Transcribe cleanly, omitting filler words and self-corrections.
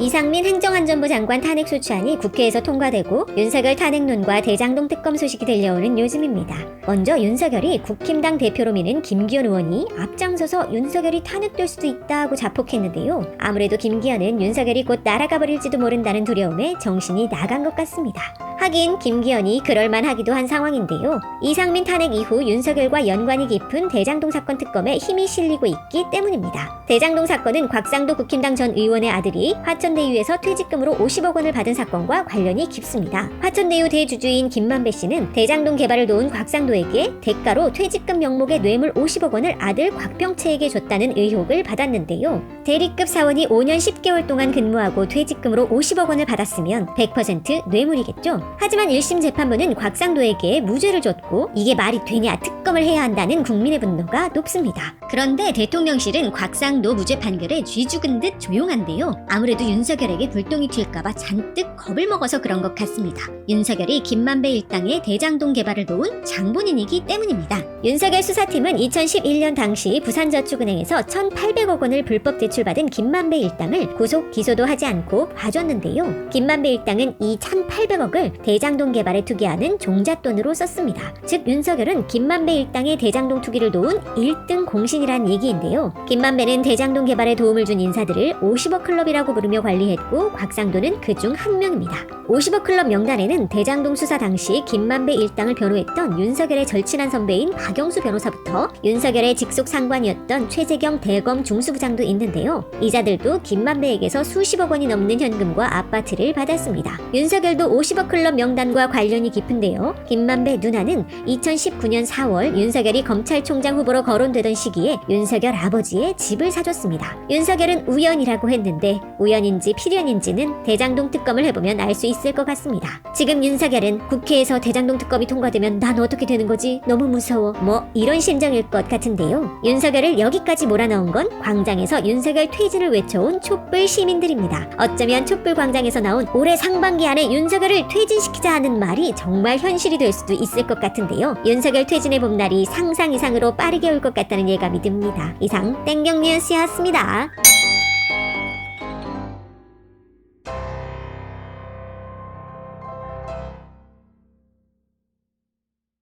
이상민 행정안전부 장관 탄핵 소추안이 국회에서 통과되고 윤석열 탄핵론과 대장동 특검 소식이 들려오는 요즘입니다. 먼저 윤석열이 국힘당 대표로 미는 김기현 의원이 앞장서서 윤석열이 탄핵될 수도 있다고 자폭했는데요. 아무래도 김기현은 윤석열이 곧 날아가 버릴지도 모른다는 두려움에 정신이 나간 것 같습니다. 하긴 김기현이 그럴만하기도 한 상황인데요. 이상민 탄핵 이후 윤석열과 연관이 깊은 대장동 사건 특검에 힘이 실리고 있기 때문입니다. 대장동 사건은 곽상도 국힘당 전 의원의 아들이 화천대유에서 퇴직금으로 50억 원을 받은 사건과 관련이 깊습니다. 화천대유 대주주인 김만배 씨는 대장동 개발을 도운 곽상도에게 대가로 퇴직금 명목의 뇌물 50억 원을 아들 곽병채에게 줬다는 의혹을 받았는데요. 대리급 사원이 5년 10개월 동안 근무하고 퇴직금으로 50억 원을 받았으면 100% 뇌물이겠죠. 하지만 1심 재판부는 곽상도에게 무죄를 줬고 이게 말이 되냐 특검을 해야 한다는 국민의 분노가 높습니다. 그런데 대통령실은 곽상도 무죄 판결에 쥐 죽은 듯 조용한데요. 아무래도 윤석열에게 불똥이 튈까봐 잔뜩 겁을 먹어서 그런 것 같습니다. 윤석열이 김만배 일당의 대장동 개발을 도운 장본인이기 때문입니다. 윤석열 수사팀은 2011년 당시 부산저축은행에서 1,800억 원을 불법 대출받은 김만배 일당을 구속 기소도 하지 않고 봐줬는데요. 김만배 일당은 이 1,800억을 대장동 개발에 투기하는 종잣돈으로 썼습니다. 즉 윤석열은 김만배 일당의 대장동 투기를 도운 1등 공신이란 얘기인데요. 김만배는 대장동 개발에 도움을 준 인사들을 50억 클럽이라고 부르며 관리했고 곽상도는 그중 한 명입니다. 50억 클럽 명단에는 대장동 수사 당시 김만배 일당을 변호했던 윤석열의 절친한 선배인 박영수 변호사부터 윤석열의 직속 상관이었던 최재경 대검 중수부장도 있는데요. 이자들도 김만배에게서 수십억 원이 넘는 현금과 아파트를 받았습니다. 윤석열도 50억 클럽 명단과 관련이 깊은데요. 김만배 누나는 2019년 4월 윤석열이 검찰총장 후보로 거론되던 시기에 윤석열 아버지의 집을 사줬습니다. 윤석열은 우연이라고 했는데 우연인지 필연인지는 대장동 특검을 해보면 알 수 있을 것 같습니다. 지금 윤석열은 국회에서 대장동 특검이 통과되면 난 어떻게 되는 거지? 너무 무서워. 뭐 이런 심정일 것 같은데요. 윤석열을 여기까지 몰아넣은 건 광장에서 윤석열 퇴진을 외쳐온 촛불 시민들입니다. 어쩌면 촛불 광장에서 나온 올해 상반기 안에 윤석열을 퇴진시키자 하는 말이 정말 현실이 될 수도 있을 것 같은데요. 윤석열 퇴진의 봄날이 상상 이상으로 빠르게 올 것 같다는 예감이 듭니다. 이상 땡경 뉴스였습니다.